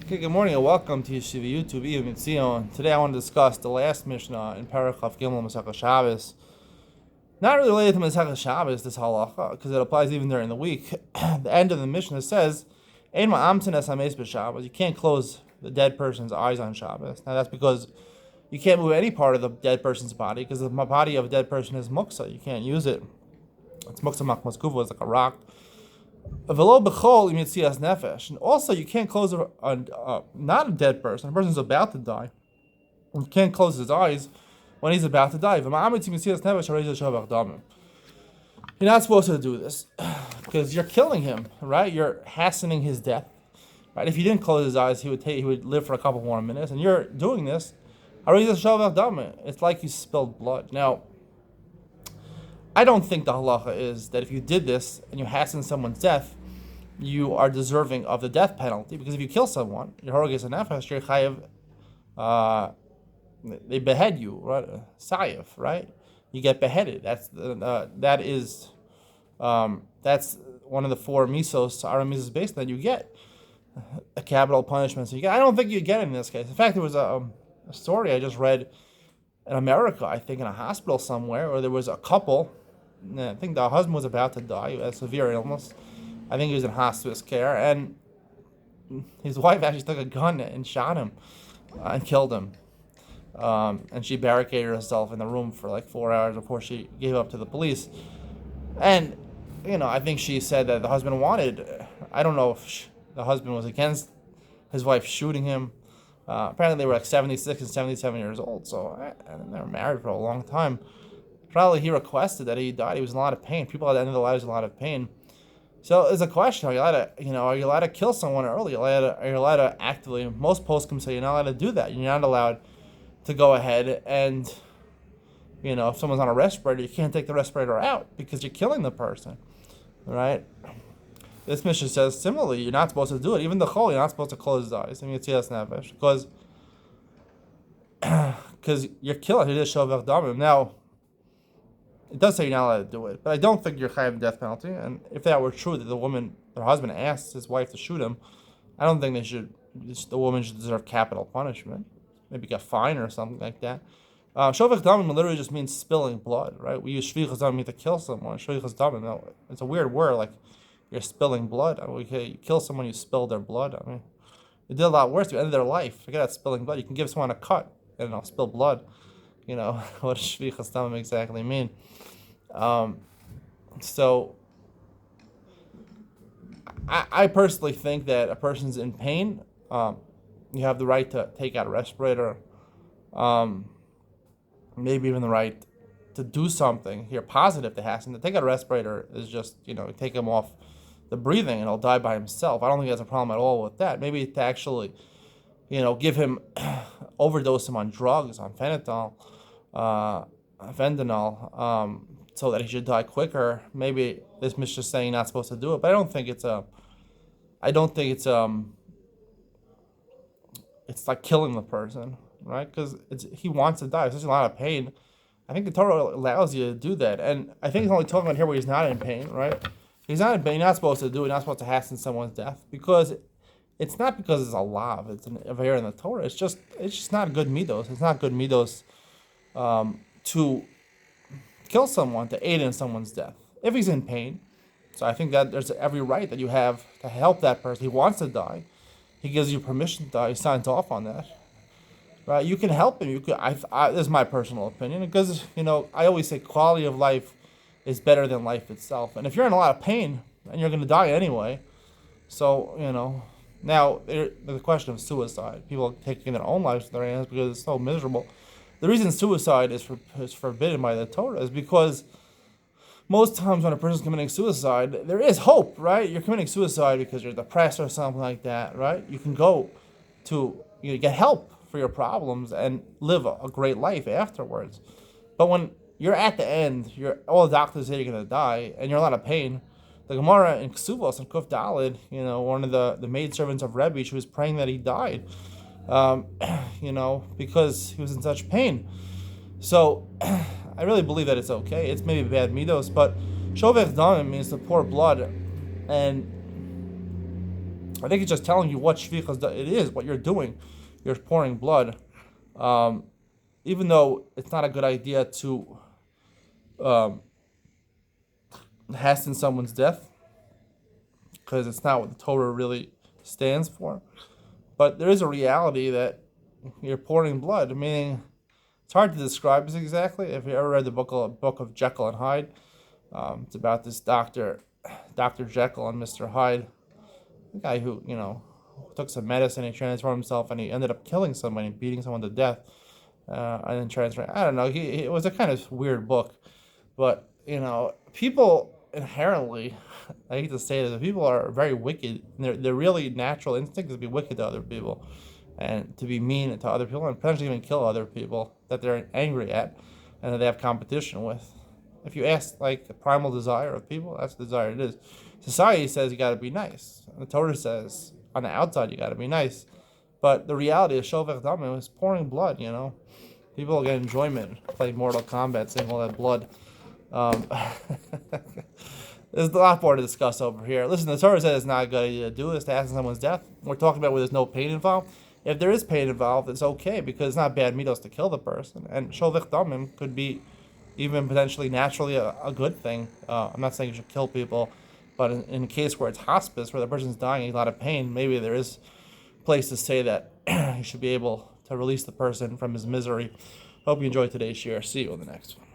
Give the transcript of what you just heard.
Okay, good morning and welcome to Yeshiva YouTube, Iyun. Today I want to discuss the last Mishnah in Paragraph Gimel Masechah Shabbos. Not really related to Masechah Shabbos, this halacha, because it applies even during the week. The end of the Mishnah says, "Ein ma'amtin es hameis b'Shabbos." You can't close the dead person's eyes on Shabbos. Now that's because you can't move any part of the dead person's body, because the body of a dead person is muksa. You can't use it. It's muksa machmas kuva, it's like a rock. And also, you can't close not a dead person. A person's about to die. You can't close his eyes when he's about to die. You're not supposed to do this because you're killing him, right? You're hastening his death, right? If you didn't close his eyes, he would live for a couple more minutes, and you're doing this. It's like you spilled blood. Now, I don't think the halacha is that if you did this and you hasten someone's death, you are deserving of the death penalty. Because if you kill someone, you're horoges a nefesh, you're chayiv, they behead you, right? Sayiv, right? You get beheaded. That's one of the four misos, aram misos based on you get a capital punishment. So I don't think you get it in this case. In fact, there was a story I just read in America, I think in a hospital somewhere, where there was a couple. I think the husband was about to die. He had a severe illness. I think he was in hospice care, and his wife actually took a gun and shot him and killed him. And she barricaded herself in the room for like 4 hours before she gave up to the police. And I think she said that the husband wanted. I don't know if the husband was against his wife shooting him. Apparently, they were like 76 and 77 years old, so and they were married for a long time. Probably he requested that he died. He was in a lot of pain. People at the end of their lives in a lot of pain. So there's a question: are you allowed to kill someone early? Are you allowed to actively? Most poskim say you're not allowed to do that. You're not allowed to go ahead and, if someone's on a respirator, you can't take the respirator out because you're killing the person, right? This Mishnah says similarly, you're not supposed to do it. Even the chol, you're not supposed to close his eyes. I mean, it's yes nefesh because you're killing. It is shovach damim. Now, it does say you're not allowed to do it, but I don't think you're chayav death penalty. And if that were true, that her husband asked his wife to shoot him, I don't think the woman should deserve capital punishment. Maybe get a fine or something like that. Shovach damim literally just means spilling blood, right? We use shvichas damim to kill someone. Shvichas damim, no, it's a weird word, like you're spilling blood. You kill someone, you spill their blood. I mean, you did a lot worse. You ended their life. Forget that spilling blood. You can give someone a cut and spill blood. What does shvichas damim exactly mean? So I personally think that a person's in pain. You have the right to take out a respirator. Maybe even the right to do something here positive to hasten. To take out a respirator is just, take him off the breathing and he'll die by himself. I don't think he has a problem at all with that. Maybe to actually, give him, overdose him on drugs, on fentanyl, so that he should die quicker. Maybe this Mishnah is saying you're not supposed to do it, but I don't think it's it's like killing the person, right? Because he wants to die. It's such a lot of pain. I think the Torah allows you to do that, and I think he's only talking about here where he's not in pain, right? He's not in pain. You're not supposed to do it. You're not supposed to hasten someone's death because it's not because it's a lav. It's an aver in the Torah. It's just not good midos. It's not good midos to kill someone, to aid in someone's death if he's in pain. So I think that there's every right that you have to help that person. He wants to die. He gives you permission to die. He signs off on that. Right? You can help him. This is my personal opinion because I always say quality of life is better than life itself. And if you're in a lot of pain and you're going to die anyway, so now the question of suicide, people taking their own lives in their hands because it's so miserable. The reason suicide is forbidden by the Torah is because most times when a person's committing suicide, there is hope, right? You're committing suicide because you're depressed or something like that, right? You can go to get help for your problems and live a great life afterwards. But when you're at the end, all the doctors say you're going to die, and you're in a lot of pain. The Gemara in Ksuvos and Kuf Dalid, one of the maidservants of Rebbe, she was praying that he died, because he was in such pain. So I really believe that it's okay. It's maybe bad midos, but shovech damim means to pour blood, and I think it's just telling you what shvichas it is, what you're doing. You're pouring blood, um, even though it's not a good idea to um, hasten someone's death, because it's not what the Torah really stands for. But there is a reality that you're pouring blood, meaning it's hard to describe this exactly. If you ever read the book of Jekyll and Hyde, it's about this Dr. Jekyll and Mr. Hyde, the guy who, took some medicine, he transformed himself, and he ended up killing somebody, beating someone to death, and then transferring. I don't know. It was a kind of weird book, but people inherently, I hate to say this, but people are very wicked. Their really natural instinct is to be wicked to other people, and to be mean to other people, and potentially even kill other people that they're angry at, and that they have competition with. If you ask like the primal desire of people, that's the desire it is. Society says you got to be nice. And the Torah says on the outside you got to be nice, but the reality of Shovech Damim is pouring blood. People get enjoyment playing Mortal Kombat, seeing all that blood. There's a lot more to discuss over here. Listen, the Torah says it's not a good idea to do this, to hasten someone's death. We're talking about where there's no pain involved. If there is pain involved, it's okay, because it's not bad midos to kill the person. And Shovech Damim could be even potentially naturally a good thing. I'm not saying you should kill people, but in a case where it's hospice, where the person's dying in a lot of pain, maybe there is a place to say that you should be able to release the person from his misery. Hope you enjoyed today's share. See you in the next one.